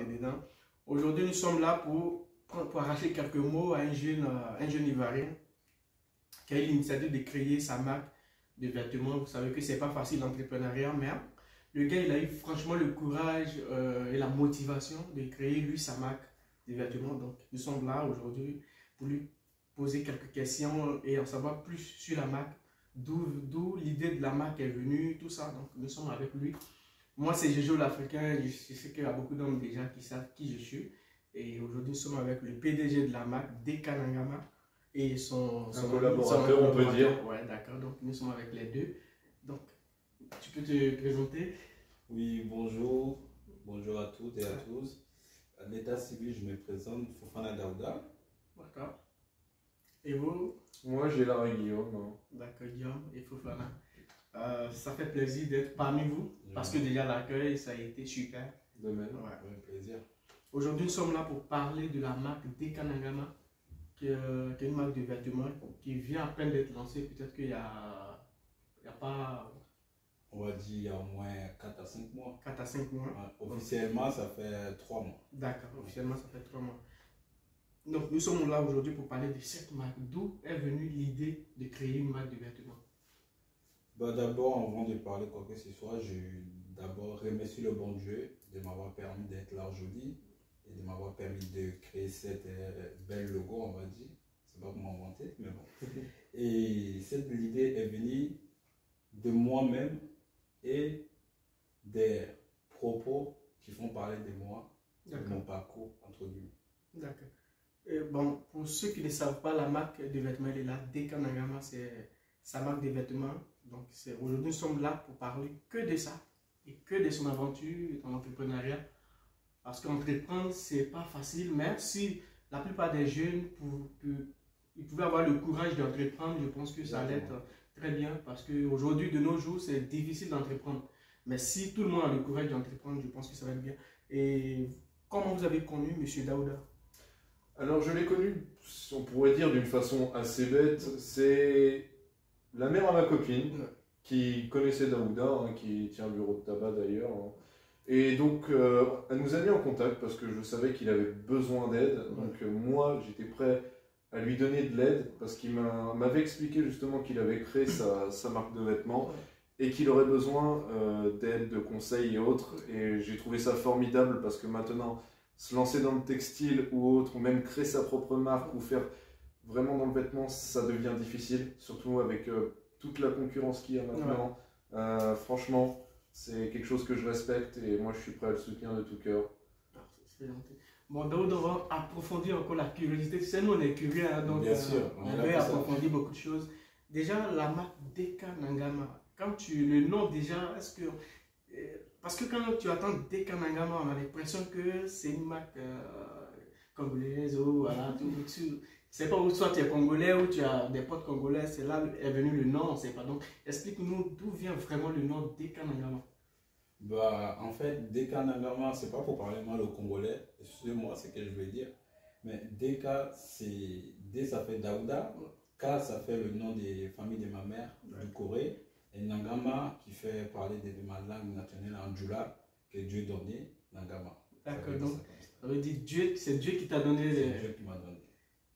est dedans. Aujourd'hui, nous sommes là pour arracher quelques mots à un jeune Ivoirien qui a eu l'initiative de créer sa marque de vêtements. Vous savez que c'est pas facile l'entrepreneuriat, mais le gars, il a eu franchement le courage et la motivation de créer lui sa marque de vêtements. Donc, nous sommes là aujourd'hui pour lui poser quelques questions et en savoir plus sur la marque, d'où l'idée de la marque est venue, tout ça. Donc, nous sommes avec lui. Moi, c'est Jojo l'Africain. Je sais qu'il y a beaucoup d'hommes déjà qui savent qui je suis. Et aujourd'hui, nous sommes avec le PDG de la marque, Deka Nangama, et son collaborateur, on peut dire. Ouais, d'accord. Donc, nous sommes avec les deux. Donc, tu peux te présenter? Oui, bonjour. Bonjour à toutes et à tous. À l'état civil, je me présente, Fofana Daouda. D'accord. Et vous? Moi, j'ai la Guillaume. D'accord, Guillaume et Fofana. Ça fait plaisir d'être parmi vous, parce que déjà l'accueil, ça a été super. De même. Ouais. Avec plaisir. Aujourd'hui, nous sommes là pour parler de la marque Deka Nangama, qui est une marque de vêtements qui vient à peine d'être lancée. Peut-être qu'il y a pas... On va dire il y a au moins 4 à 5 mois. 4 à 5 mois. Ouais, officiellement, ça fait 3 mois. D'accord, officiellement, ça fait 3 mois. Donc, nous sommes là aujourd'hui pour parler de cette marque. D'où est venue l'idée de créer une marque de vêtements? Bah, d'abord, avant de parler quoi que ce soit, je d'abord remercie le bon Dieu de m'avoir permis d'être là aujourd'hui et de m'avoir permis de créer cette belle logo, on va dire. C'est pas pour m'inventer, mais bon. Et cette idée est venue de moi-même et des propos qui font parler de moi, de mon parcours, entre guillemets. D'accord. Bon, pour ceux qui ne savent pas, la marque de vêtements, elle est là. Deka Nangama, c'est sa marque de vêtements. Donc, aujourd'hui, nous sommes là pour parler que de ça et que de son aventure dans l'entrepreneuriat. Parce qu'entreprendre, c'est pas facile, mais si la plupart des jeunes ils pouvaient avoir le courage d'entreprendre, je pense que ça allait être très bien. Parce qu'aujourd'hui, de nos jours, c'est difficile d'entreprendre. Mais si tout le monde a le courage d'entreprendre, je pense que ça va être bien. Et comment vous avez connu M. Daouda? Alors, je l'ai connu, on pourrait dire d'une façon assez bête. C'est la mère à ma copine qui connaissait Daouda, hein, qui tient un bureau de tabac d'ailleurs. Hein. Et donc, elle nous a mis en contact parce que je savais qu'il avait besoin d'aide. Donc, moi, j'étais prêt à lui donner de l'aide parce qu'il m'avait expliqué justement qu'il avait créé sa marque de vêtements et qu'il aurait besoin d'aide, de conseils et autres. Et j'ai trouvé ça formidable parce que maintenant, se lancer dans le textile ou autre, ou même créer sa propre marque ou faire vraiment dans le vêtement, ça devient difficile, surtout avec toute la concurrence qu'il y a maintenant. Franchement, c'est quelque chose que je respecte et moi je suis prêt à le soutenir de tout cœur. C'est gentil. Bon, donc on va approfondir encore la curiosité. Tu sais, nous on est curieux, hein, donc bien sûr, on va approfondir beaucoup de choses. Déjà, la marque Deka Nangama, le nom déjà, est-ce que... Parce que quand tu attends Deka Nangama, on a l'impression que c'est une marque congolaise ou voilà, c'est pas où soit tu es congolais ou tu as des potes congolais, c'est là est venu le nom, on ne sait pas. Donc, explique-nous d'où vient vraiment le nom Deka Nangama. Bah, en fait, Deka Nangama, c'est pas pour parler mal au congolais, excusez-moi, c'est ce que je veux dire. Mais Deka, D ça fait Daouda, K ça fait le nom des familles de ma mère du Corée. Et Nangama qui fait parler de ma langue nationale en Djoula, que Dieu donné, Nangama. D'accord, donc ça veut dire Dieu, c'est Dieu qui t'a donné. C'est Dieu qui m'a donné.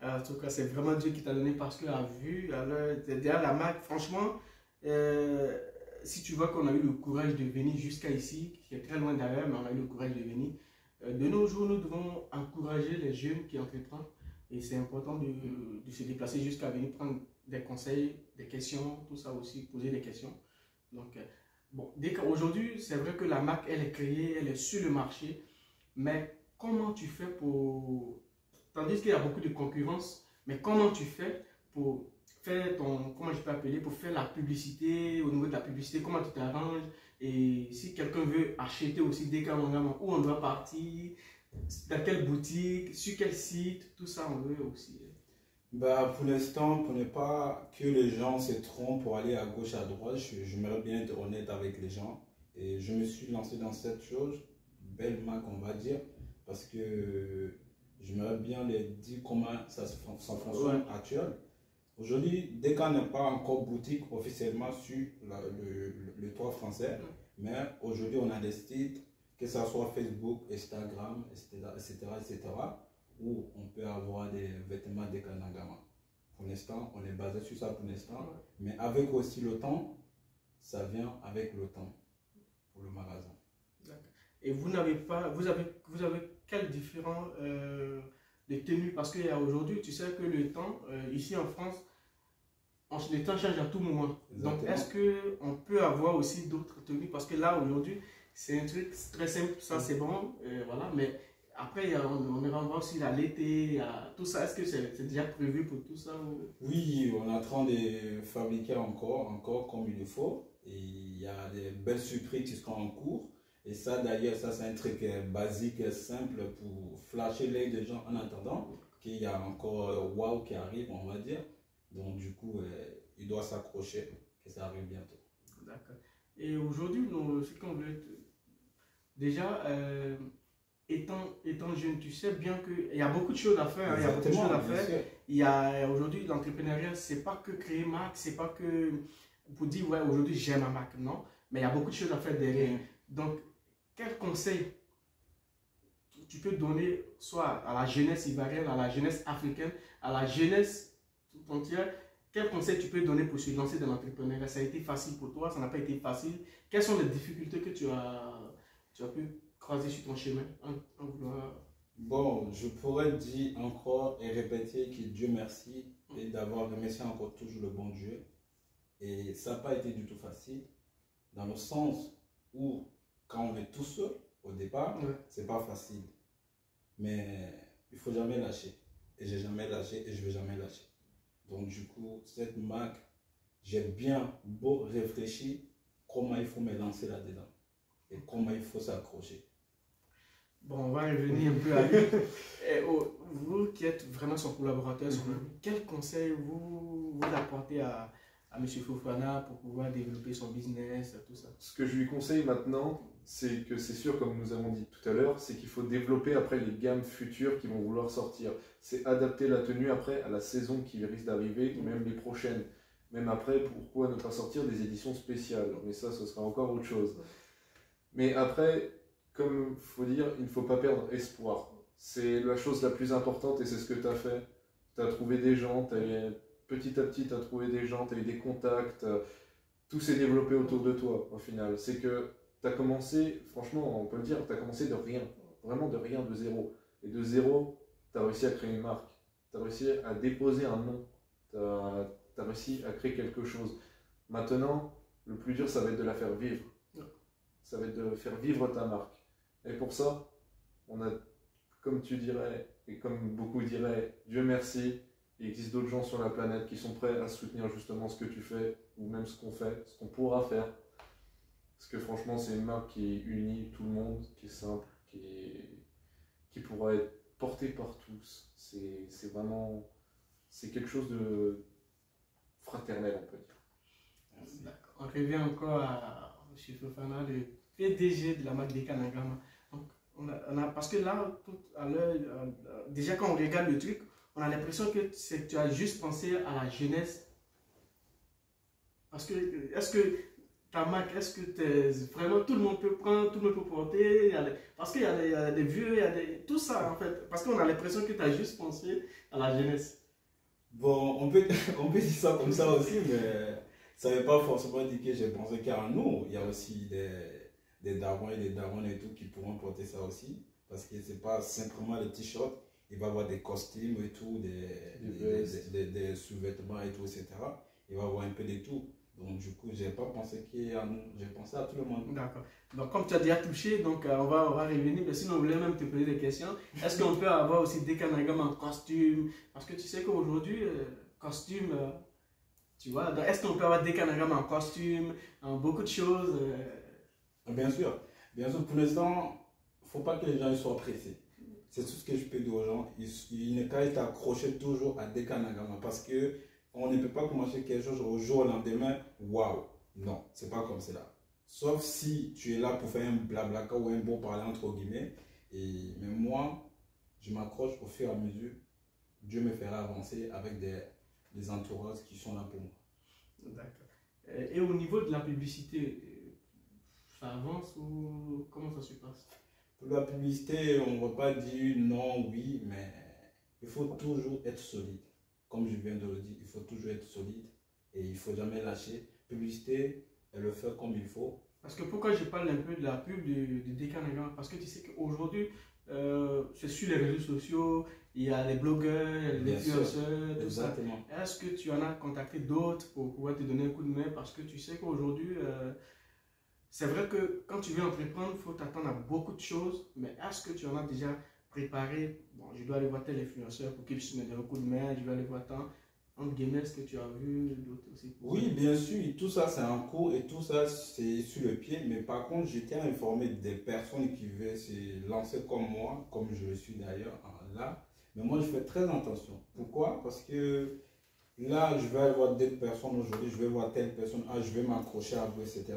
En tout cas, c'est vraiment Dieu qui t'a donné parce que derrière la marque, franchement, si tu vois qu'on a eu le courage de venir jusqu'à ici, qui est très loin derrière, mais on a eu le courage de venir. De nos jours, nous devons encourager les jeunes qui entreprennent et c'est important de se déplacer jusqu'à venir prendre des conseils, des questions, tout ça aussi, poser des questions. Donc, bon, aujourd'hui, c'est vrai que la marque, elle est créée, elle est sur le marché, mais comment tu fais pour... Tandis qu'il y a beaucoup de concurrence, mais comment tu fais pour faire comment je peux appeler, pour faire la publicité, au niveau de la publicité, comment tu t'arranges, et si quelqu'un veut acheter aussi Deka Nangama, où on doit partir, dans quelle boutique, sur quel site, tout ça on veut aussi. Bah, pour l'instant, pour ne pas que les gens se trompent pour aller à gauche, à droite, j'aimerais bien être honnête avec les gens. Et je me suis lancé dans cette chose, belle marque on va dire, parce que j'aimerais bien les dire comment ça fonctionne actuel. Aujourd'hui, Deka n'est pas encore boutique officiellement sur le toit français, mais aujourd'hui on a des sites que ce soit Facebook, Instagram, etc., où on peut avoir des vêtements de Kanagama. Pour l'instant, on est basé sur ça pour l'instant, mais avec aussi le temps, ça vient avec le temps pour le magasin. Et vous n'avez pas, vous avez quels différents les tenues? Parce qu'aujourd'hui, tu sais que le temps, ici en France, le temps change à tout moment. Exactement. Donc, est-ce qu'on peut avoir aussi d'autres tenues? Parce que là, aujourd'hui, c'est un truc très simple, ça c'est bon, voilà, mais après, on est renvoie aussi à l'été, à tout ça. Est-ce que c'est déjà prévu pour tout ça? Oui, on est en train de fabriquer encore comme il le faut. Et il y a des belles surprises qui seront en cours. Et ça, d'ailleurs, ça c'est un truc basique, simple pour flasher l'œil des gens en attendant qu'il y a encore wow qui arrive, on va dire. Donc, du coup, il doit s'accrocher, que ça arrive bientôt. D'accord. Et aujourd'hui, ce qu'on veut déjà, étant jeune, tu sais bien qu'il y a beaucoup de choses à faire. Hein, il y a beaucoup de choses à faire. Il y a aujourd'hui l'entrepreneuriat, c'est pas que créer marque, c'est pas que pour dire ouais aujourd'hui j'aime ma marque, non. Mais il y a beaucoup de choses à faire derrière. Donc, quel conseil tu peux donner soit à la jeunesse ivoirienne, à la jeunesse africaine, à la jeunesse tout entière? Quel conseil tu peux donner pour se lancer dans l'entrepreneuriat? Ça a été facile pour toi, ça n'a pas été facile. Quelles sont les difficultés que tu as pu croiser sur ton chemin en vouloir... Bon, je pourrais dire encore et répéter que Dieu merci et d'avoir remercié encore toujours le bon Dieu. Et ça n'a pas été du tout facile, dans le sens où quand on est tout seul au départ, c'est pas facile. Mais il faut jamais lâcher. Et j'ai jamais lâché et je vais jamais lâcher. Donc du coup, cette marque, j'ai bien beau réfléchir comment il faut me lancer là-dedans et comment il faut s'accrocher. Bon, on va revenir un peu à lui. Vous qui êtes vraiment son collaborateur, quel conseil vous apportez à M. Fofana pour pouvoir développer son business, tout ça? Ce que je lui conseille maintenant, c'est que c'est sûr, comme nous avons dit tout à l'heure, c'est qu'il faut développer après les gammes futures qui vont vouloir sortir. C'est adapter la tenue après à la saison qui risque d'arriver, ou même les prochaines. Même après, pourquoi ne pas sortir des éditions spéciales? Mais ça, ce sera encore autre chose. Mais après, comme il faut dire, il ne faut pas perdre espoir. C'est la chose la plus importante et c'est ce que tu as fait. Tu as trouvé des gens, petit à petit, tu as trouvé des gens, tu as eu des contacts, tout s'est développé autour de toi au final. C'est que tu as commencé, franchement, on peut le dire, tu as commencé de rien, vraiment de rien, de zéro. Et de zéro, tu as réussi à créer une marque, tu as réussi à déposer un nom, tu as réussi à créer quelque chose. Maintenant, le plus dur, ça va être de la faire vivre. Ça va être de faire vivre ta marque. Et pour ça, on a, comme tu dirais, et comme beaucoup diraient, Dieu merci, il existe d'autres gens sur la planète qui sont prêts à soutenir justement ce que tu fais, ou même ce qu'on fait, ce qu'on pourra faire. Parce que franchement, c'est une marque qui unit tout le monde, qui est simple, qui pourra être portée par tous. C'est vraiment, c'est quelque chose de fraternel, on peut dire. D'accord. On revient encore à M. Fofana, le PDG de la marque des Kanagama. Parce que là, tout à l'heure, déjà quand on regarde le truc, on a l'impression que tu as juste pensé à la jeunesse. Parce que, est-ce que ta marque, est-ce que vraiment tout le monde peut prendre, tout le monde peut porter? Parce qu'il y a des vieux, il y a tout ça en fait. Parce qu'on a l'impression que tu as juste pensé à la jeunesse. Bon, on peut dire ça comme ça aussi, mais ça ne veut pas forcément dire que j'ai pensé qu'à nous. Il y a aussi des darons et des daronnes et tout qui pourront porter ça aussi. Parce que ce n'est pas simplement les t-shirts. Il va y avoir des costumes et tout, des sous-vêtements et tout, etc. Il va y avoir un peu de tout. Donc du coup, je n'ai pas pensé qu'à nous. J'ai pensé à tout le monde. D'accord. Donc comme tu as déjà touché, donc on va revenir. Mais sinon, on voulait même te poser des questions. Est-ce qu'on peut avoir aussi des Kanagama en costume? Parce que tu sais qu'aujourd'hui, costume, tu vois, est-ce qu'on peut avoir des Kanagama en costume, en beaucoup de choses? Bien sûr. Bien sûr, pour l'instant, il ne faut pas que les gens soient pressés. C'est tout ce que je peux dire aux gens. Il n'est qu'à être accroché toujours à des Kanagama parce qu'on ne peut pas commencer quelque chose au jour au lendemain. Waouh! Non, c'est pas comme cela. Sauf si tu es là pour faire un blabla ou un bon parler entre guillemets. Mais moi, je m'accroche au fur et à mesure. Dieu me fera avancer avec des entourages qui sont là pour moi. D'accord. Et au niveau de la publicité, ça avance ou comment ça se passe? Pour la publicité, on ne va pas dire non, oui, mais il faut toujours être solide. Comme je viens de le dire, il faut toujours être solide et il ne faut jamais lâcher. Publicité, elle le fait comme il faut. Parce que pourquoi je parle un peu de la pub de Dekanagan? Parce que tu sais qu'aujourd'hui, c'est sur les réseaux sociaux, il y a les blogueurs, les influenceurs, tout ça. Est-ce que tu en as contacté d'autres pour pouvoir te donner un coup de main? Parce que tu sais qu'aujourd'hui, c'est vrai que quand tu veux entreprendre, il faut t'attendre à beaucoup de choses, mais est-ce que tu en as déjà préparé? Bon, je dois aller voir tel influenceur pour qu'il puisse me donner un coup de main, je vais aller voir tant. Entre guillemets, est-ce que tu as vu d'autres aussi? Oui, bien sûr, tout ça c'est en cours et tout ça c'est sur le pied, mais par contre, je tiens à informer des personnes qui veulent se lancer comme moi, comme je le suis d'ailleurs là, mais moi je fais très attention. Pourquoi? Parce que là, je vais aller voir d'autres personnes aujourd'hui, je vais voir telle personne, ah, je vais m'accrocher à vous, etc.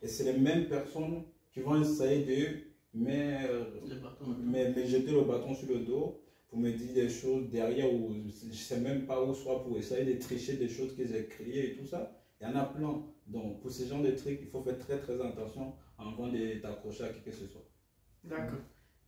Et c'est les mêmes personnes qui vont essayer de me jeter le bâton sur le dos pour me dire des choses derrière où je ne sais même pas où, soit pour essayer de tricher des choses qu'ils ont créées et tout ça. Il y en a plein. Donc, pour ce genre de trucs, il faut faire très très attention avant de t'accrocher à qui que ce soit. D'accord.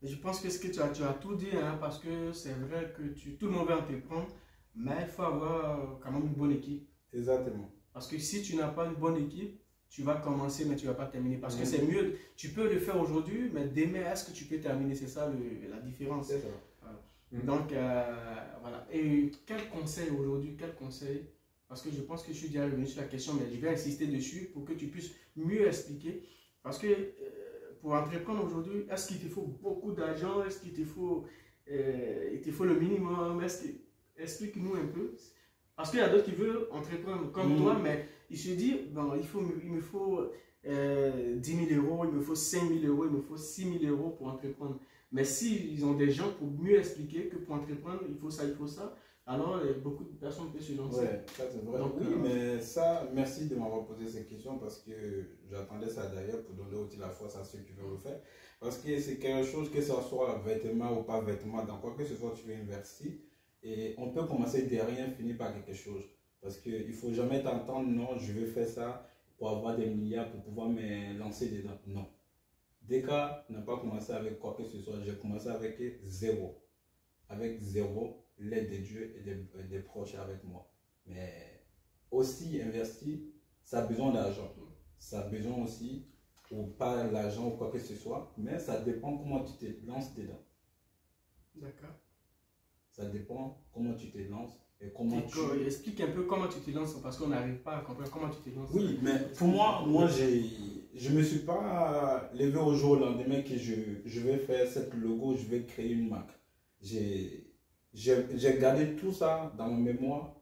Je pense que ce que tu as tout dit, hein, parce que c'est vrai que tout le monde veut entreprendre, mais il faut avoir quand même une bonne équipe. Exactement. Parce que si tu n'as pas une bonne équipe, tu vas commencer, mais tu ne vas pas terminer. Parce que c'est mieux, tu peux le faire aujourd'hui, mais demain, est-ce que tu peux terminer? C'est ça la différence. C'est ça. Voilà. Donc, voilà. Et quel conseil aujourd'hui, quel conseil? Parce que je pense que je suis déjà revenu sur la question, mais je vais insister dessus pour que tu puisses mieux expliquer. Parce que pour entreprendre aujourd'hui, est-ce qu'il te faut beaucoup d'argent? Est-ce qu'il te faut, le minimum? Explique-nous un peu. Parce qu'il y a d'autres qui veulent entreprendre comme toi, mais ils se disent, bon, il me faut 10 000 euros, il me faut 5 000 euros, il me faut 6 000 euros pour entreprendre. Mais s'ils ont des gens pour mieux expliquer que pour entreprendre, il faut ça, alors beaucoup de personnes peuvent se lancer. Oui, ça c'est vrai. Donc, oui, mais ça, merci de m'avoir posé cette question parce que j'attendais ça d'ailleurs pour donner aussi la force à ceux qui veulent le faire. Parce que c'est quelque chose, que ce soit vêtement ou pas vêtement, dans quoi que ce soit tu veux investir, et on peut commencer de rien, finir par quelque chose. Parce qu'il ne faut jamais t'entendre, non, je veux faire ça pour avoir des milliards, pour pouvoir me lancer dedans. Non. Deka n'a pas commencé avec quoi que ce soit, j'ai commencé avec zéro. Avec zéro, l'aide de Dieu et des proches avec moi. Mais aussi investir, ça a besoin d'argent. Ça a besoin aussi, ou pas l'argent ou quoi que ce soit, mais ça dépend comment tu te lances dedans. D'accord. Ça dépend comment tu te lances et comment tu... Explique un peu comment tu te lances, parce qu'on n'arrive pas à comprendre comment tu te lances. Oui, mais pour moi je ne me suis pas levé au jour au lendemain que je vais faire cette logo, je vais créer une marque. J'ai gardé tout ça dans mon mémoire,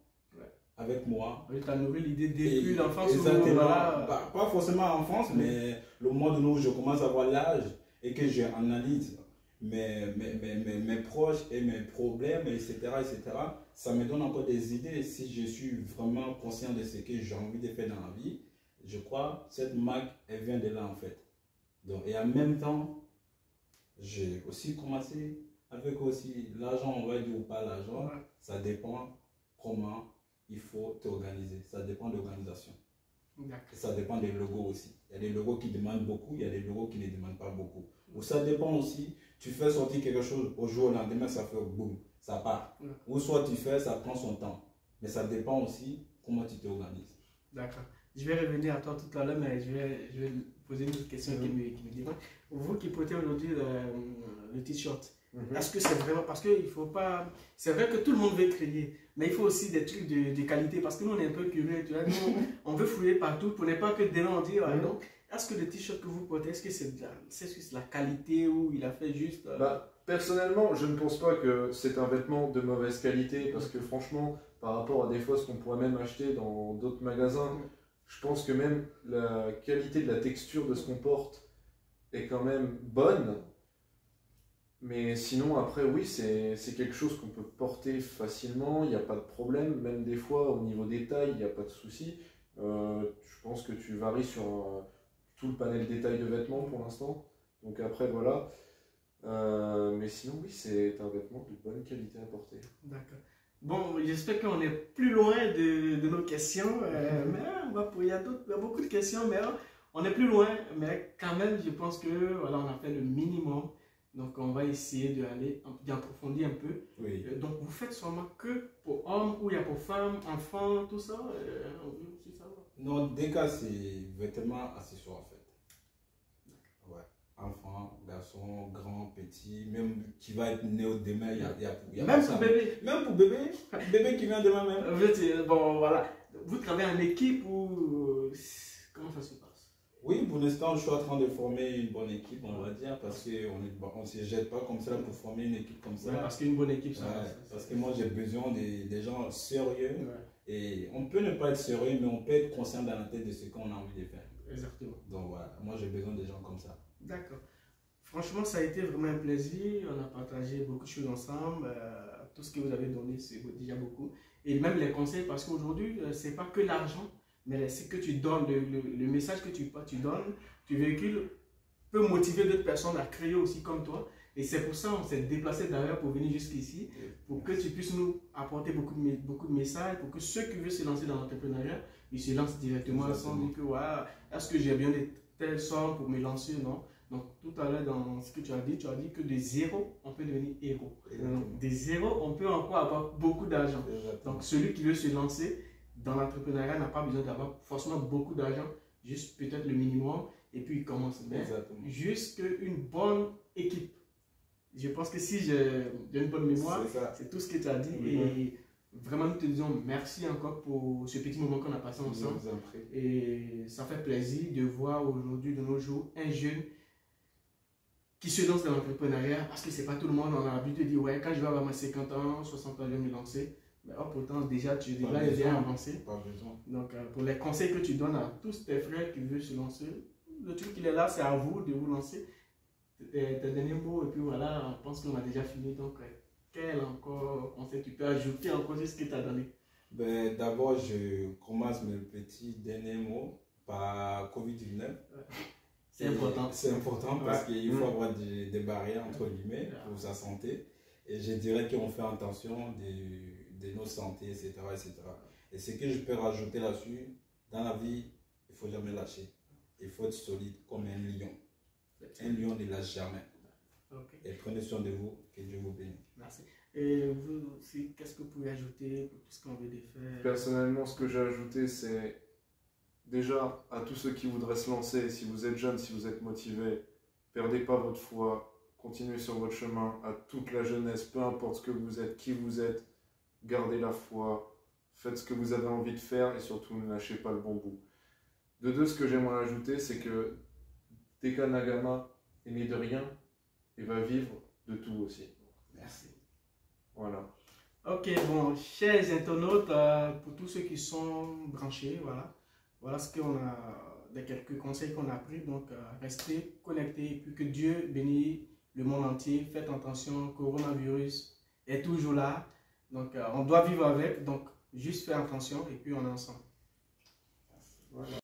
avec moi. Tu as nourri l'idée depuis l'enfance. Exactement. Pas forcément en France, mais le moment où je commence à avoir l'âge et que j'analyse mes proches et mes problèmes, etc., ça me donne encore des idées. Si je suis vraiment conscient de ce que j'ai envie de faire dans la vie, je crois que cette marque, elle vient de là en fait. Donc, et en même temps, j'ai aussi commencé avec aussi l'argent, on va dire ou pas l'argent, ça dépend comment il faut t'organiser. Ça dépend de l'organisation. Ça dépend des logos aussi. Il y a des logos qui demandent beaucoup, il y a des logos qui ne demandent pas beaucoup. Ou ça dépend aussi, tu fais sortir quelque chose au jour au lendemain, ça fait boum, ça part. Ou soit tu fais, ça prend son temps. Mais ça dépend aussi comment tu t'organises. D'accord. Je vais revenir à toi tout à l'heure, mais je vais poser une autre question qui me dérange. Vous qui portez aujourd'hui le t-shirt, est-ce que c'est vraiment, parce qu'il faut pas, c'est vrai que tout le monde veut créer, mais il faut aussi des trucs de qualité, parce que nous on est un peu curieux, tu vois, nous, on veut fouiller partout pour ne pas que demain on dise, donc, est-ce que le t-shirt que vous portez, est-ce que c'est de la qualité ou il a fait juste... Personnellement, je ne pense pas que c'est un vêtement de mauvaise qualité, parce que franchement, par rapport à des fois ce qu'on pourrait même acheter dans d'autres magasins, je pense que même la qualité de la texture de ce qu'on porte est quand même bonne. Mais sinon, après, oui, c'est quelque chose qu'on peut porter facilement, il n'y a pas de problème. Même des fois, au niveau des tailles, il n'y a pas de souci. Je pense que tu varies sur tout le panel détail de vêtements pour l'instant. Donc après, voilà. Mais sinon, oui, c'est un vêtement de bonne qualité à porter. D'accord. Bon, j'espère qu'on est plus loin de nos questions. Mais il y a beaucoup de questions, mais on est plus loin, mais quand même, je pense que voilà, on a fait le minimum. Donc, on va essayer d'approfondir un peu. Oui. Donc, vous faites sûrement que pour hommes, ou il y a pour femmes, enfants, tout ça. C'est ça. Non, des cas, c'est vêtements, accessoires en fait. Ouais. Enfant, garçon, grand, petit, même qui va être né au demain, il y a même ça. pour bébé. Même pour bébé, bébé qui vient demain même. En fait, bon, voilà. Vous travaillez en équipe ou comment ça se passe? Oui, pour l'instant, je suis en train de former une bonne équipe, on va dire, parce qu'on ne se jette pas comme ça pour former une équipe comme ça. Ouais, parce qu'une bonne équipe, ça. Ouais, parce que moi, j'ai besoin des gens sérieux. Ouais. Et on peut ne pas être sérieux, mais on peut être conscient dans la tête de ce qu'on a envie de faire. Exactement. Donc voilà, moi, j'ai besoin des gens comme ça. D'accord. Franchement, ça a été vraiment un plaisir. On a partagé beaucoup de choses ensemble. Tout ce que vous avez donné, c'est déjà beaucoup. Et même les conseils, parce qu'aujourd'hui, c'est pas que l'argent, mais ce que tu donnes, le message que tu donnes, tu véhicules, peut motiver d'autres personnes à créer aussi comme toi. Et c'est pour ça qu'on s'est déplacé d'ailleurs pour venir jusqu'ici, pour que tu puisses nous apporter beaucoup de messages, pour que ceux qui veulent se lancer dans l'entrepreneuriat, ils se lancent directement sans dire que voilà, est-ce que j'ai bien de telles sommes pour me lancer, non. Donc tout à l'heure dans ce que tu as dit que de zéro, on peut devenir héros. Donc, de zéro, on peut encore avoir beaucoup d'argent. Donc celui qui veut se lancer dans l'entrepreneuriat n'a pas besoin d'avoir forcément beaucoup d'argent, juste peut-être le minimum, et puis il commence. Mais juste une bonne équipe. Je pense que si j'ai une bonne mémoire, c'est tout ce que tu as dit. Et vraiment, nous te disons merci encore pour ce petit moment qu'on a passé ensemble. Et ça fait plaisir de voir aujourd'hui, de nos jours, un jeune qui se lance dans l'entrepreneuriat, parce que c'est pas tout le monde, on a l'habitude de dire, ouais, quand je vais avoir mes 50 ans, 60 ans, je vais me lancer. Mais pourtant, déjà, tu es déjà avancé. Pas besoin. Donc, pour les conseils que tu donnes à tous tes frères qui veulent se lancer, le truc il est là, c'est à vous de vous lancer. Tes derniers mots, et puis voilà, on pense qu'on a déjà fini. Donc, quel encore conseil tu peux ajouter encore sur ce que tu as donné? Ben, d'abord, je commence mes petits derniers mots par Covid-19. C'est important. C'est important parce qu'il faut avoir des barrières entre guillemets pour sa santé. Et je dirais qu'on fait attention de nos santé, etc., etc. Et ce que je peux rajouter là-dessus, dans la vie, il ne faut jamais lâcher. Il faut être solide comme un lion. Un lion ne lâche jamais. Et prenez soin de vous, que Dieu vous bénisse. Merci. Et vous aussi, qu'est-ce que vous pouvez ajouter pour tout ce qu'on veut de faire? Personnellement, ce que j'ai ajouté, c'est déjà à tous ceux qui voudraient se lancer, si vous êtes jeune, si vous êtes motivé, perdez pas votre foi, continuez sur votre chemin. À toute la jeunesse, peu importe ce que vous êtes, qui vous êtes, gardez la foi, faites ce que vous avez envie de faire et surtout ne lâchez pas le bon bout. De deux, ce que j'aimerais ajouter, c'est que Teka Nagama est né de rien et va vivre de tout aussi. Merci. Voilà. Ok, bon, chers internautes, pour tous ceux qui sont branchés, voilà ce qu'on a, les quelques conseils qu'on a pris. Donc, restez connectés et puis que Dieu bénisse le monde entier. Faites attention, le coronavirus est toujours là. Donc, on doit vivre avec. Donc, juste faire attention et puis on est ensemble. Voilà.